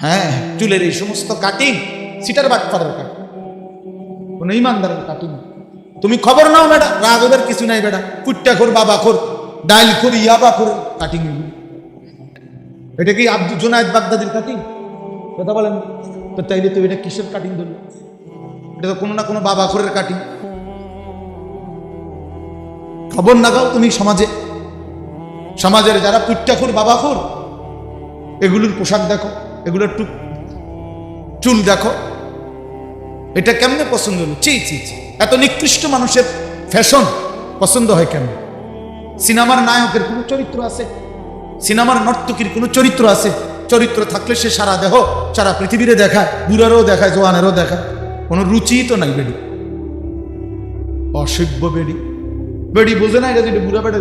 হ্যাঁ, চুলের এই সমস্ত কাটিং সিটার বাটপাড়ার কাটিং, কোন ইমানদারের কাটিং। তুমি খবর নাও বেটা, রাগবের কিছু নাই বেটা, কুট্টা খোর, বাবা খোর, ডাইল খোর, ইয়াবা খোর কাটিং। এটা কি আব্দুল জুনায়েদ বাগদাদির কাটিং? কথা বলেন তো। তাইলে তো এটা কিসের কাটিং ধরল? এটা তো কোনো না কোনো বাবা খোরের কাটিং। খবর লাগাও তুমি সমাজে, সমাজের যারা কুট্টাখোর, বাবাখোর, এগুলোর পোশাক দেখো, এগুলোর চুল দেখো, এটা কেমনে পছন্দ হলো? চি চি চি, এত নিকৃষ্ট মানুষের ফ্যাশন পছন্দ হয় কেন? সিনেমার নায়কের কোনো চরিত্র আছে? সিনেমার নর্তকীর কোনো চরিত্র আছে? চরিত্র থাকলে সে সারা দেহ সারা পৃথিবীরে দেখায়, বুড়ারও দেখায়, জোয়ানেরও দেখায়। কোনো রুচি তো নাই বেডি, অসভ্য বেডি। বেডি বোঝে না এটা যেটা বুড়া বেড়ে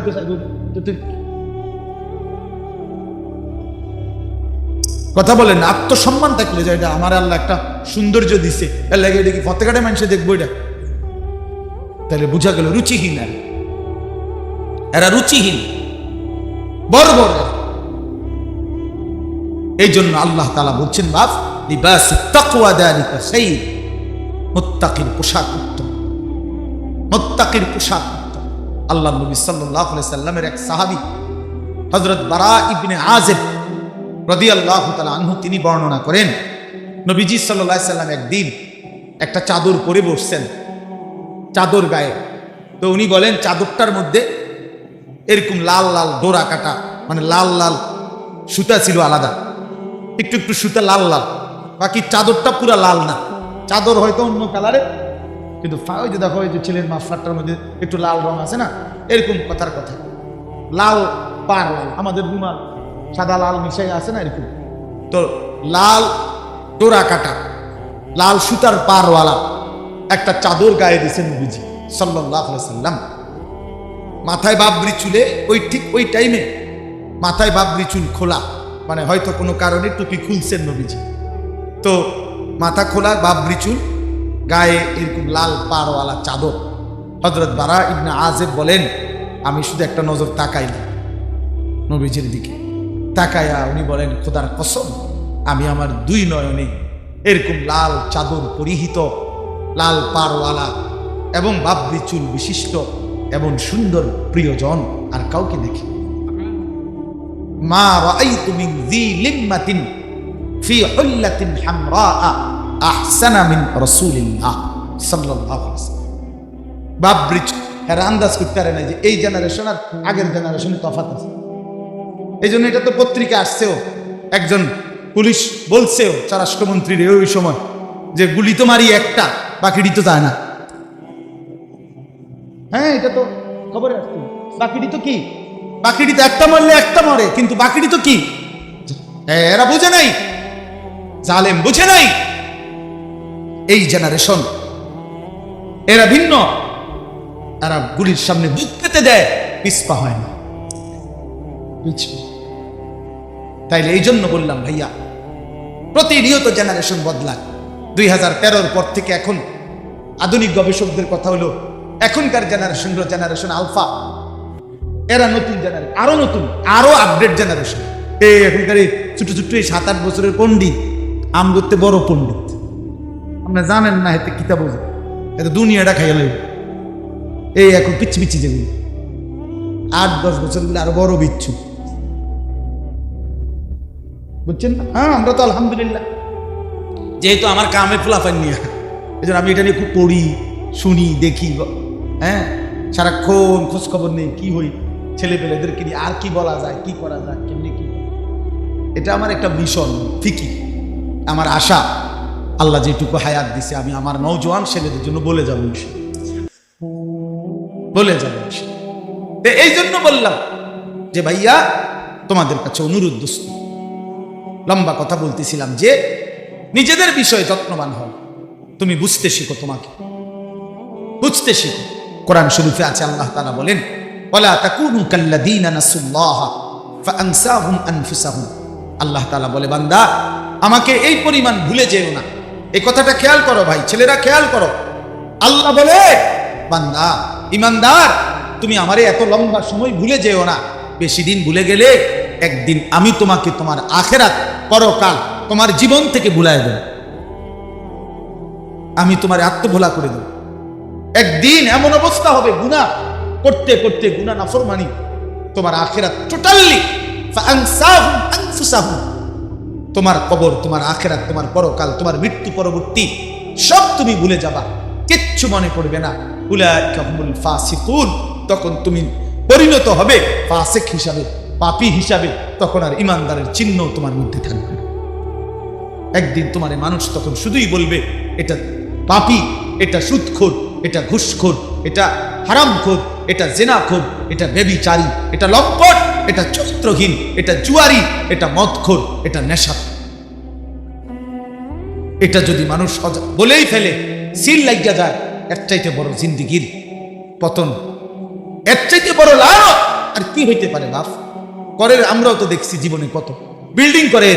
কথা বলেন। আত্মসম্মান থাকলে যে এটা আমার আল্লাহ একটা সৌন্দর্য দিছে, এর লাগে এটা কি ফতেকাটে মানুষে দেখবো এটা? তাহলে বুঝা গেল রুচিহীন। এরা রুচিহীন, বর্বর। এই জন্য আল্লাহ তাআলা বলছেন, বাপ লিবাস তাকওয়া যালিকা খায়র, মুত্তাকির পোশাক উত্তম, মুত্তাকির পোশাক উত্তম। আল্লাহ নবী সাল্লাল্লাহু আলাইহি সাল্লামের এক সাহাবী হযরত বারা ইবনে আযিব রাদিয়াল্লাহু তাআলা আনহু তিনি বর্ণনা করেন, নবীজি সাল্লাল্লাহু আলাইহি সাল্লাম একদিন একটা চাদর পরে বসছেন, চাদর গায়ে। তো উনি বলেন চাদরটার মধ্যে এরকম লাল লাল ডোরা কাটা, মানে লাল লাল সুতা ছিল আলাদা, একটু একটু সুতা লাল লাল, বাকি চাদরটা পুরা লাল না। চাদর হয়তো অন্য কালারে, কিন্তু ওই যে দেখো, ওই যে ছেলের মাফলারটার মধ্যে একটু লাল রং আছে না, এরকম কথার কথা। লাল পার লাল, আমাদের রুমাল সাদা লাল মিশাই আছে না, এরকম। তো লাল ডোরা কাটা, লাল সুতার পারওয়ালা একটা চাদর গায়ে দিয়েছেন নবীজি সাল্লাল্লাহু আলাইহি সাল্লাম। মাথায় বাবরি চুলে, ওই ঠিক ওই টাইমে মাথায় বাবরি চুল খোলা, মানে হয়তো কোনো কারণে টুপি খুলছেন নবীজি। তো মাথা খোলা, বাবরি চুল, গায়ে এরকম লাল পাড়ওয়ালা চাদর। হযরত বারা ইবনে আযিব বলেন, আমি শুধু একটা নজর তাকাইলাম নবীজির দিকে। তাকায়া উনি বলেন, খোদার কসম, আমি আমার দুই নয়নে এরকম লাল চাদর পরিহিত, লাল পাড়ওয়ালা এবং বাবরি চুল বিশিষ্ট এবং সুন্দর প্রিয়জন আর কাউকে দেখি। মা রাআইতু মিন যী লিম্মাতিন ফি হুল্লাতিন হামরা আহসানা মিন রাসূলিল্লাহ সাল্লাল্লাহু আলাইহি ওয়াসাল্লাম। বাবরি চুল, এরা আন্দাজ করতে পারে না যে এই জেনারেশন আর আগের জেনারেশনে তফাৎ আছে। এই জন্য এটা তো পত্রিকা আসছেও, একজন পুলিশ বলছেও স্বরাষ্ট্রমন্ত্রীর ওই সময় যে গুলি তো মারি একটা, বাকিটি তো যায় না। হ্যাঁ, এটা তো খবরে আসছে। বাকিটি তো কি? বাকিটি তো একটা মারলে একটা মরে, কিন্তু বাকিটি তো কি? এরা বুঝে নাই, জালেম বুঝে নাই। এই জেনারেশন এরা ভিন্ন, এরা গুলির সামনে বুক পেতে দেয়, পিছপা হয় না। তাইলে এই জন্য বললাম ভাইয়া, প্রতিনিয়ত জেনারেশন বদলায়। 2013-র পর থেকে এখন আধুনিক গবেষকদের কথা হলো, এখনকার জেনারেশন হলো জেনারেশন আলফা। এরা নতুন জেনারেশন, আরো নতুন, আরো আপডেট জেনারেশন। এই এখনকার এই ছোট ছোট 7-8 বছরের পণ্ডিত, আম করতে বড় পণ্ডিত। আপনারা জানেন না এতে কিতাব বোঝে, এত দুনিয়াটা খাইয়া লাগবে। এই এখন পিচ্ছি পিচ্ছি যেগুলো 8-10 বছরগুলো আরো বড় বিচ্ছু, বুঝছেন না? হ্যাঁ, আমরা তো আলহামদুলিল্লাহ, যেহেতু আমার কামে ফুলাফান নিয়ে, এই জন্য আমি এটা নিয়ে খুব পড়ি, শুনি, দেখি। হ্যাঁ, সারাক্ষণ খোঁজ খবর নেই কি হই, ছেলে পেলেদেরকে নিয়ে আর কি বলা যায়, কি করা যায়, কেমনি কি। এটা আমার একটা মিশন, ফিকির, আমার আশা। আল্লাহ যেটুকু হায়াত দিছে আমি আমার নওজোয়ান ছেলেদের জন্য বলে যাবো, বলে যাবো। এই জন্য বললাম যে ভাইয়া, তোমাদের কাছে অনুরোধ, দোস্ত, লম্বা কথা বলতেছিলাম যে নিজেদের বিষয়ে যত্নবান হও। তুমি বুঝতে শিখো, তোমাকে বুঝতে শিখো। কোরআন শরীফে আছে, আল্লাহ তাআলা বলেন, ওয়ালা তাকুনু কাল্লাযীনা নাসুল্লাহ ফাআনসাহুম আনফুসাহুম। আল্লাহ তাআলা বলে, বান্দা আমাকে এই পরিমাণ ভুলে যেও না। এই কথাটা খেয়াল করো ভাই, ছেলেরা খেয়াল করো। আল্লাহ বলে, বান্দা ইমানদার, তুমি আমারে এত লম্বা সময় ভুলে যেও না। বেশি দিন ভুলে গেলে একদিন আমি তোমাকে তোমার আখিরাত, পরকাল তোমার জীবন থেকে ভুলায় দেব, আমি তোমার আত্মভোলা করে দেব। একদিন এমন অবস্থা হবে গুনাহ করতে করতে, গুনাহ নাফরমানি, তোমার আখিরাত টোটালি ফাআনসাহুম আনফুসাহুম, তোমার কবর, তোমার আখিরাত, তোমার পরকাল, তোমার মৃত্যু পরবর্তী সব তুমি ভুলে যাবা, কিচ্ছু মনে পড়বে না। উলাইকা হুমুল ফাসিকুন, তখন তুমি পরিণত হবে ফাসিক হিসাবে, পাপী হিসাবে। তখন আর ইমানদারের চিহ্ন তোমার মধ্যে থাকবে না। একদিন তোমার মানুষ তখন শুধুই বলবে এটা পাপী, এটা সুদখোর, এটা ঘুষখোর, এটা হারামখোর, এটা জেনাখোর, এটা ব্যভিচারী, এটা লম্পট, এটা চরিত্রহীন, এটা জুয়ারি, এটা মদখোর, এটা নেশা। এটা যদি মানুষ বলেই ফেলে, সিল লাগিয়া যায়, এর চাইতে বড় জিন্দিগির পতন, এর চাইতে বড় লানত আর কি হইতে পারে? বাপ করে, আমরাও তো দেখছি জীবনে কত বিল্ডিং করে,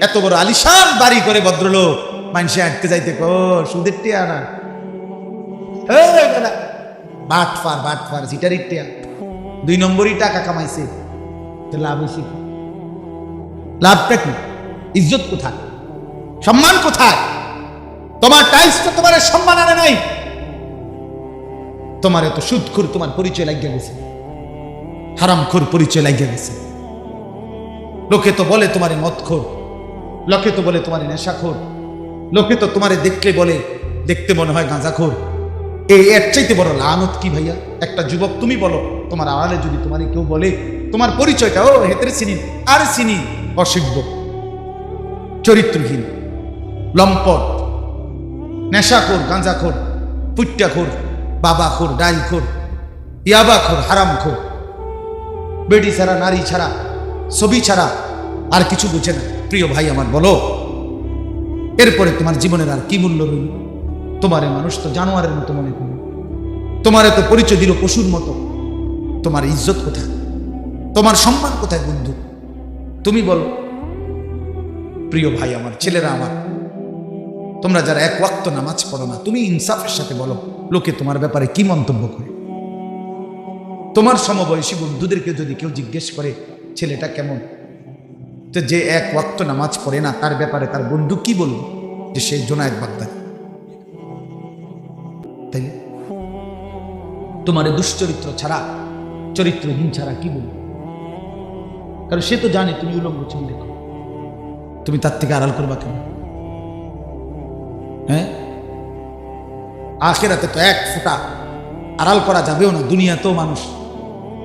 এত বড় আলিশান বাড়ি করে ভদ্রলোক, মানুষে আটকে যাইতে সুদের টিয়া না, বাটফার বাটফার জিটারির টিয়া, 2 নম্বরই টাকা কামাইছে, লাভ হয়েছে? লাভটা কি? ইজ্জত কোথায়? সম্মান কোথায়? তোমার টাইলস তো তোমার সম্মান আনে নাই, তোমার এত সুদখোর তোমার পরিচয় লাগিয়ে গেছে, হারামখোর পরিচয় লাগিয়ে গেছে। লোকে তো বলে তোমার মদখোর, লোকে তো বলে তোমার নেশাখোর, লোকে তো তোমারে দেখলে বলে, দেখতে মনে হয় গাঁজাখোর। এর চাইতে বড় লানত কি ভাইয়া? একটা যুবক তুমি বলো, তোমার আড়ালে যদি তোমার কেউ বলে তোমার পরিচয়টা, ও হেতরে চিনি, আর চিনি, অসভ্য, চরিত্রহীন, লম্পট, নেশাখোর, গাঁজাখোর, পুট্টাখোর, বাবাখোর, ডাইলখোর, ইয়াবাখোর, হারামখোর, বেটি ছাড়া, নারী ছাড়া, ছবি ছাড়া আর কিছু বুঝে না। প্রিয় ভাই আমার, বলো এরপরে তোমার জীবনের আর কি মূল্য রইল? তোমারে মানুষ তো জানোয়ারের মতো মনে করল, তোমারে তো পরিচয় দিল পশুর মতো। তোমার ইজ্জত কোথায়? তোমার সম্মান কোথায় বন্ধু? তুমি বলো। প্রিয় ভাই আমার, ছেলেরা আমার, তোমরা যারা এক ওয়াক্ত নামাজ পড়ো না, তুমি ইনসাফের সাথে বলো লোকে তোমার ব্যাপারে কি মন্তব্য করে। তোমার সমবয়সী বন্ধুদেরকে যদি কেউ জিজ্ঞেস করে ছেলেটা কেমন, তো যে এক ওয়াক্ত নামাজ পড়ে না তার ব্যাপারে তার বন্ধু কি বলবে? যে সে জোনায়েদ বাগদাদি। তাই তোমার দুশ্চরিত্র ছাড়া, চরিত্রহীন ছাড়া কি বলবে? কারণ সে তো জানে তুমি উলঙ্গ ছবি দেখো, তুমি তার থেকে আড়াল করবা কেন? হ্যাঁ, আখিরাতে তো এক ফোঁটা আড়াল করা যাবেও না। দুনিয়াতেও মানুষ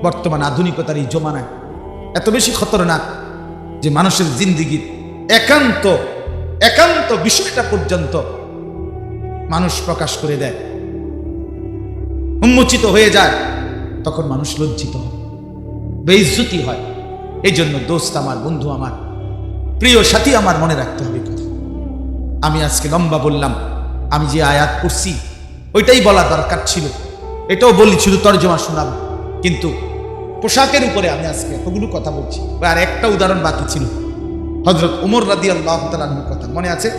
বর্তমান আধুনিকতার এই জমানায় এত বেশি খতরনাক যে মানুষের জিন্দিগির একান্ত একান্ত বিষয়টা পর্যন্ত মানুষ প্রকাশ করে দেয়, উন্মোচিত হয়ে যায়। তখন মানুষ লজ্জিত হয়, বেইজ্জতি হয়। এই জন্য দোস্ত আমার, বন্ধু আমার, প্রিয় সাথী আমার, মনে রাখতে হবে কথা। আমি আজকে লম্বা বললাম, আমি যে আয়াত পড়ছি ওইটাই বলা দরকার ছিল, এটাও বলি, শুধু তর্জমা শোনাব। কিন্তু পোশাকের উপরে আমি আজকে এতগুলো কথা বলছি, আর একটা উদাহরণ বাকি ছিল। হযরত উমর রাদিয়াল্লাহু তাআলা আনহুর কথা মনে আছে?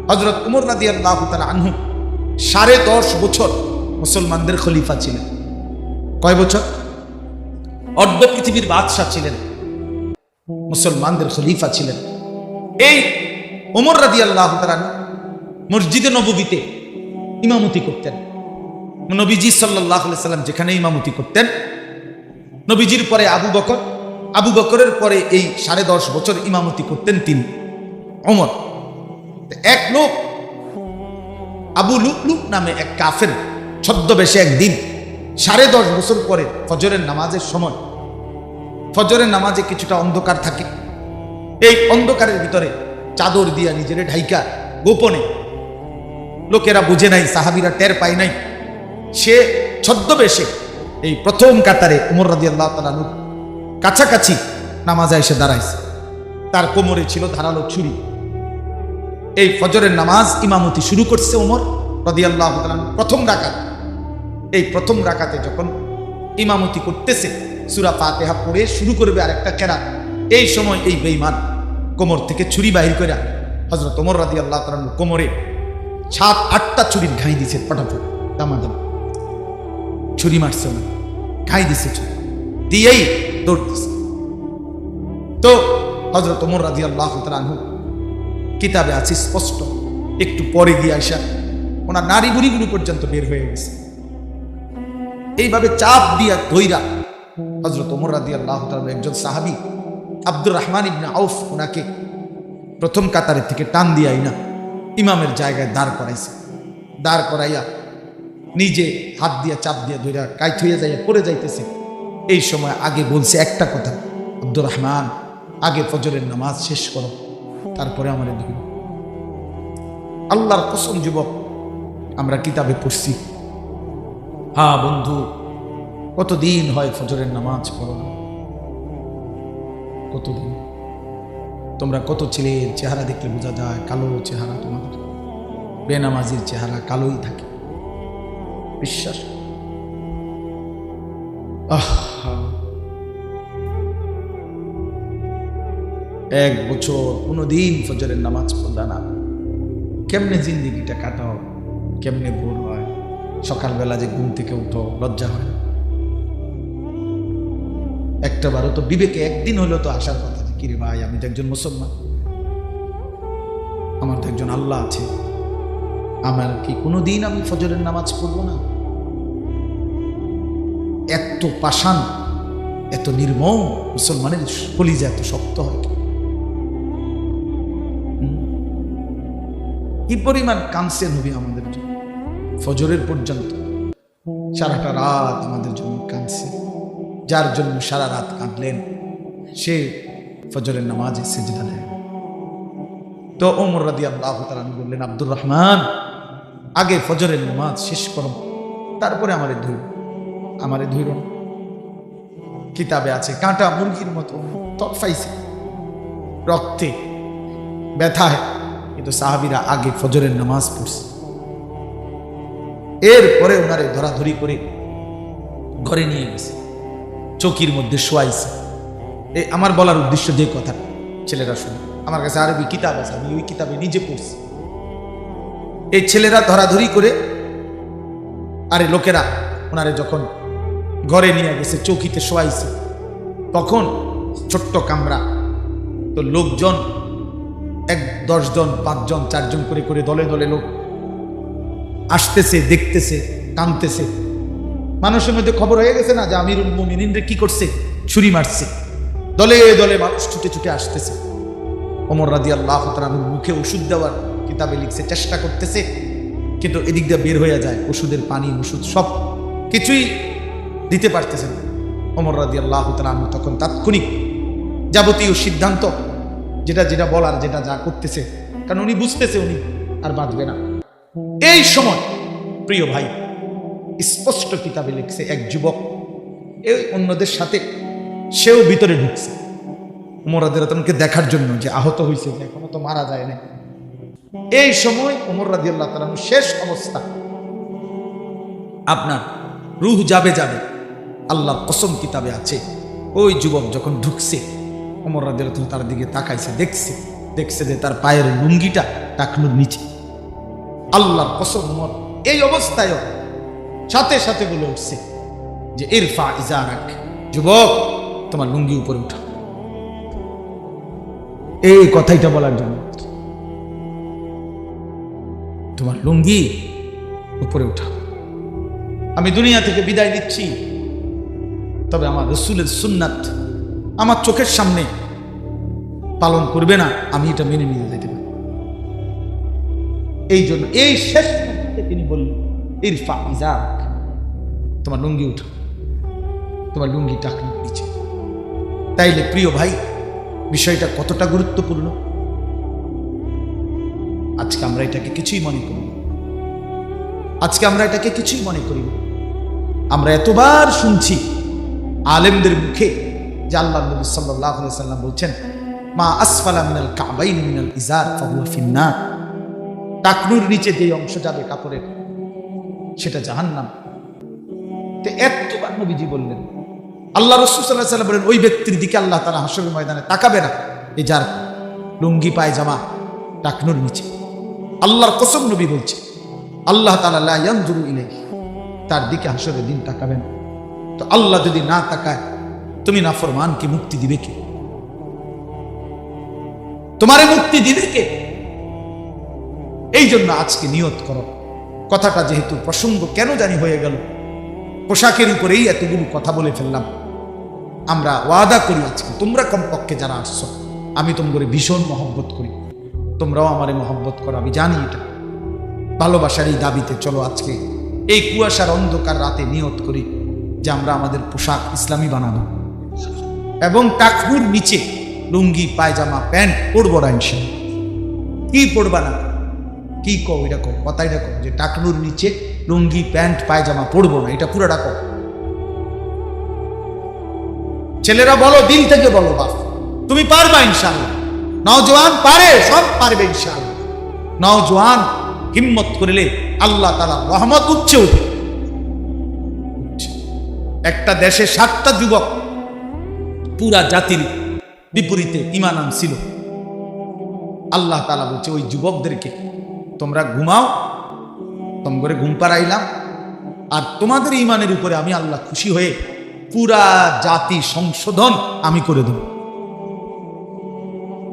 হযরত উমর রাদিয়াল্লাহু তাআলা আনহু 10.5 বছর মুসলমানদের খলিফা ছিলেন। কয় বছর? অর্ধ পৃথিবীর বাদশাহ ছিলেন, মুসলমানদের খলিফা ছিলেন। এই উমর রাদিয়াল্লাহু তাআলা মসজিদে নববীতে ইমামতি করতেন। নবীজি সাল্লাল্লাহু আলাইহি সাল্লাম যেখানে ইমামতি করতেন, নবীজির পরে আবু বকর, আবু বকরের পরে এই 10.5 বছর ইমামতি করতেন তিনি, ওমর। এক লোক আবু লুকলুক নামে এক কাফের ছদ্মবেশে একদিন 10.5 বছর পরে ফজরের নামাজের সময়, ফজরের নামাজে কিছুটা অন্ধকার থাকে, এই অন্ধকারের ভিতরে চাদর দিয়া নিজের ঢাইকা গোপনে, লোকেরা বুঝে নাই, সাহাবীরা টের পায় নাই, সে ছদ্মবেশে এই প্রথম কাতারে উমর রাদিয়াল্লাহু তাআলা কাছাকাছি নামাজে এসে দাঁড়াইছে। তার কোমরে ছিল ধারালো ছুরি। এই ফজরের নামাজ ইমামতি শুরু করছে উমর রাদিয়াল্লাহু তাআলা প্রথম রাকাত। এই প্রথম রাকাতে যখন ইমামতি করতেছে, সূরা ফাতিহা পড়ে শুরু করবে আরেকটা কেরাত, এই সময় এই বেঈমান কোমর থেকে ছুরি বাহির করে হযরত ওমর রাদিয়াল্লাহু তাআলা কোমরে 7-8টা ছুরির ঘাই দিছে, ফটাফট দামাদাম ছুরি মারছে না, ঘাই দিছে, ছুরি দিয়েই দৌড়তেছে। তো হযরত ওমর রাদিয়াল্লাহু তাআলা আনহু কিতাবে আছে স্পষ্ট। একটু পরে গিয়ে আসা ওনার নারী বুড়িগুলো পর্যন্ত বের হয়ে গেছে। এইভাবে চাপ দিয়া ধৈরা হযরত ওমর রাদিয়াল্লাহু তাআলা একজন সাহাবী আব্দুর রহমান ইবনে আউফ ওনাকে প্রথম কাতারে থেকে টান দিয়াই না ইমামের জায়গায় দাঁড় করাইছে। দাঁড় করাইয়া নিজে হাত দিয়া চাপ দিয়া ধৈরা কাইট হইয়া যাইয়া পড়ে যাইতেছে। এই সময় আগে বলছে একটা কথা, আব্দুর রহমান আগে ফজরের নামাজ শেষ করো, তারপরে আমার ধৈর্য। আল্লাহর কসম যুবক, আমরা কিতাবে পড়ছি, হ্যাঁ বন্ধু, কতদিন হয় ফজরের নামাজ পড়ো না, কতদিন। তোমরা কত ছেলের চেহারা দেখলে বোঝা যায় কালো চেহারা, তোমাদের বেনামাজির চেহারা কালোই থাকে, বিশ্বাস। এক বছর কোনোদিন ফজরের নামাজ পড়লা না, কেমনে জিন্দিগিটা কাটাও, কেমনে ভোর হয়, সকালবেলা যে ঘুম থেকে উঠো, লজ্জা হয় না? একটা বারও তো বিবেকে একদিন হলো তো আসার কথা, কিরে ভাই আমি তো একজন মুসলমান, আমার তো একজন আল্লাহ আছে, আমার কি কোনোদিন আমি ফজরের নামাজ পড়বো না? এত পাষাণ, এত নির্মম মুসলমানের কলিজা এত শক্ত হয় কি পরিমাণ কাঁদছে নবী আমাদের জন্য, ফজরের পর্যন্ত সারাটা রাত আমাদের জন্য কাঁদছে। যার জন্য সারা রাত কাঁদলেন সে ফজরের নামাজে সিজদা দেয়। তো ওমর রাদিয়াল্লাহু তাআলা বললেন, আব্দুর রহমান আগে ফজরের নামাজ শেষ করো, তারপরে আমারে ধৈর্য। কিতাবে আছে কাঁটা মুরগির মতো তরফাইছে, রক্তে ব্যথায়, কিন্তু সাহাবীরা আগে ফজরের নামাজ পড়ছে। এরপরে ওনারে ধরাধরি করে ঘরে নিয়ে গেছে, চৌকির মধ্যে শোয়াইছে। এই আমার বলার উদ্দেশ্য যে কথা, ছেলেরা শুনে, আমার কাছে আরবি কিতাব আছে, আমি ওই কিতাবে নিজে পড়ছি। এই ছেলেরা ধরাধরি করে, আরে লোকেরা ওনারে যখন ঘরে নিয়ে গেছে, চৌকিতে শোয়াইছে, তখন ছোট্ট কামরা, তো লোকজন 10 জন 5 জন 4 জন করে করে দলে দলে লোক আসতেছে, দেখতেছে, কাঁদতেছে। মানুষের মধ্যে খবর হয়ে গেছে না যে আমিরুল মুমিনিনরে কি করছে, ছুরি মারছে। দলে দলে মানুষ ছুটে ছুটে আসতেছে। ওমর রাদিয়াল্লাহু তাআলা মুখে ওষুধ দেওয়ার কিতাবে লিখছে চেষ্টা করতেছে, কিন্তু এদিক দিয়ে বের হয়ে যায়, ওষুধের পানি ওষুধ সব কিছুই দিতে পারতেছে না। ওমর রাদিয়াল্লাহু তাআলা তখন তাৎক্ষণিক যাবতীয় সিদ্ধান্ত, যেটা যেটা বলার, যেটা যা করতেছে, কারণ উনি বুঝতেছে উনি আর বাঁচবে না। এই সময় প্রিয় ভাই স্পষ্ট কিতাবে লিখছে, এক যুবক এই অন্যদের সাথে সেও ভিতরে ঢুকছে ওমর রাদিয়াল্লাহু তাআলাকে দেখার জন্য, যে আহত হয়েছে, যে এখনো তো মারা যায় না। এই সময় ওমর রাদিয়াল্লাহু তাআলা শেষ অবস্থা, আপনার রূহ যাবে আল্লাহর কসম কিতাবে আছে, ওই যুবক যখন ঢুকছে ওমর রাদিয়াল্লাহু তাআলা তার দিকে তাকাইছে, দেখছে যে তার পায়ের লুঙ্গিটা টাকনুর নিচে। আল্লাহর কসম ওমর এই অবস্থায় সাথে সাথে বলে উঠছে যে ইরফা ইজারাক, যুবক তোমার লুঙ্গি উপরে উঠা। এই কথাইটা বলার জন্য, তোমার লুঙ্গি উপরে উঠা। আমি দুনিয়া থেকে বিদায় নিচ্ছি, তবে আমার রাসূলের সুন্নাত আমার চোখের সামনে পালন করবে না, আমি এটা মেনে নিয়ে যেতে পারি। এই জন্য এই শেষ মুহূর্তে তিনি বললেন ইরফা ইজারাক, তোমার লুঙ্গি উঠা, তোমার লুঙ্গি টাকনুর নিচে। তাইলে প্রিয় ভাই বিষয়টা কতটা গুরুত্বপূর্ণ, আজকে আমরা এটাকে কিছুই মনে করি না। আমরা এতবার শুনছি আলেমদের মুখে যে আল্লাহ নবী সাল্লাল্লাহু আলাইহি সাল্লাম বলছেন, মা আসফালা মিনাল কাবাইন মিনাল ইজার ফাহুয়া ফিন্নার, টাকনুর নিচে যে অংশ যাবে কাপড়ের সেটা জাহান্নাম। তো এতবার নবীজি বললেন, আল্লাহ রাসূল সাল্লাল্লাহু আলাইহি সাল্লাম বলেন, ওই ব্যক্তির দিকে আল্লাহ তাআলা হাশরের ময়দানে তাকাবে না, এই যার লুঙ্গি পায়জামা টাকনুর নিচে। আল্লাহর কসম নবী বলছে, আল্লাহ তাআলা লা ইয়ানজুরু ইলাইহি, তার দিকে হাশরের দিন তাকাবেন। তো আল্লাহ যদি না তাকায়, তুমি নাফরমানকে মুক্তি দিবে কে? তোমারে মুক্তি দিবে কে? এই জন্য আজকে নিয়ত করো। কথাটা যেহেতু প্রসঙ্গ কেন জানি হয়ে গেল, পোশাকের উপরেই এতগুলো কথা বলে ফেললাম। আমরা ওয়াদা করি আজকে তোমরা কমপক্ষে যারা আসছো, আমি তোমাদের ভীষণ মহব্বত করি, তোমরাও আমারে মহব্বত করো, আমি জানি এটা। ভালোবাসার এই দাবিতে চলো আজকে এই কুয়াশার অন্ধকার রাতে নিয়ত করি যে আমরা আমাদের পোশাক ইসলামী বানাবো এবং টাকনুর নিচে লুঙ্গি পায়জামা প্যান্ট পরবো না ইনশাআল্লাহ। কি পরবা না, কি কও এটা কও, কথাই দেখো যে টাকনুর নিচে লুঙ্গি প্যান্ট পায়জামা পরবো না, এটা পুরোটা কও। ছেলেরা বলো, দিল থেকে বলো, বাপ তুমি পারবা ইনশাআল্লাহ। নওজোয়ান পারে, সব পারবে ইনশাআল্লাহ। নওজোয়ান হিম্মত করলে আল্লাহ তাআলা রহমত উঠছে উঠে। একটা দেশে 7টা যুবক পুরা জাতির বিপরীতে ঈমান আনছিল। আল্লাহ তাআলা বলছে ওই যুবকদেরকে তোমরা ঘুমাও, তোমাদের ঘুম পাড়াইলাম, আর তোমাদের ঈমানের উপরে আমি আল্লাহ খুশি হয়ে পুরা জাতি সংশোধন আমি করে দেব।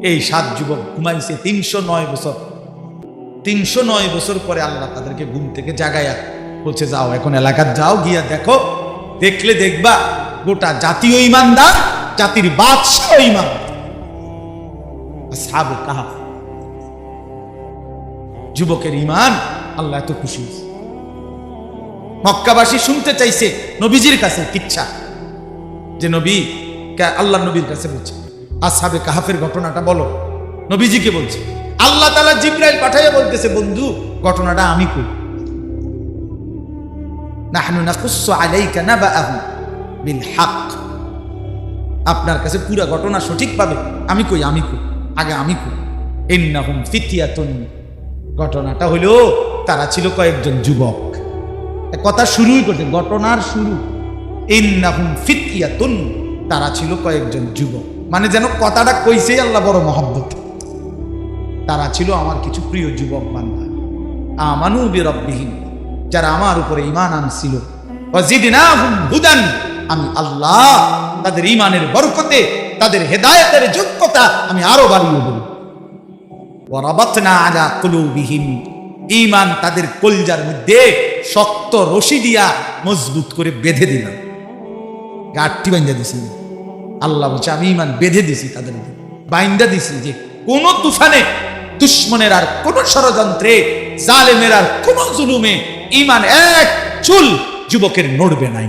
এই 7 যুবক ঘুমাইছে 309 বছর। 309 বছর পরে আল্লাহ তাদেরকে ঘুম থেকে জাগাইয়া বলছে যাও এখন এলাকার যাও, গিয়া দেখো, দেখলে দেখবা গোটা জাতীয় ঈমানদার, জাতির বাদশাহ ঈমান। আসহাবে কাহফ যুবকের ঈমান আল্লাহ এত খুশি হয়েছে। মক্কাবাসী শুনতে চাইছে নবীজির কাছে কিচ্ছা, যে নবী আল্লাহ নবীর কাছে বলছে আসহাবে কাহফের ঘটনাটা বলো। নবীজিকে বলছে, আল্লাহ তাআলা জিবরাইল পাঠাইয়া বলতেছে বন্ধু ঘটনাটা আমি কই। নাহনু নাকুসসু আলাইকা নাবাআহু বিল হক, আপনার কাছে পুরো ঘটনা সঠিক পাবে আমি কই, আগে আমি কই। ইন্নাহুম ফিতয়াতুন, ঘটনাটা হইল তারা ছিল কয়েকজন যুবক। কথা শুরুই করছে, ঘটনার শুরু। ইন্নাহুম ফিতয়াতুন, তারা ছিল কয়েকজন যুবক, মানে যেন কথাটা কইছেই আল্লাহ বড় মহব্বত। তারা ছিল আমার কিছু প্রিয় যুবক বান্দা। আমানু বিরাব্বিহিম, যারা আমার উপরে ঈমান আনছিল। ওয়াজিদনাহুম হুদান, আমি আল্লাহ তাদের ঈমানের বরকতে, তাদের হেদায়েতের যোগ্যতা আমি আরো বাড়িয়ে দেব। ওয়ারাবাতনা আলা কুলুবিহিম, ঈমান তাদের কলজার মধ্যে শক্ত রশি দিয়া মজবুত করে বেঁধে দিলাম, গাঁটটি বাইন্ধা দিছি। আল্লাহ বলছে আমি ঈমান বেঁধে দিছি, তাদের বাইন্ধা দিছি, যে কোন তুফানে, দুশ্মনের আর কোন ষড়যন্ত্রে, জালেমের আর কোন জুলুমে ঈমান এক চুল যুবকের নড়বে না।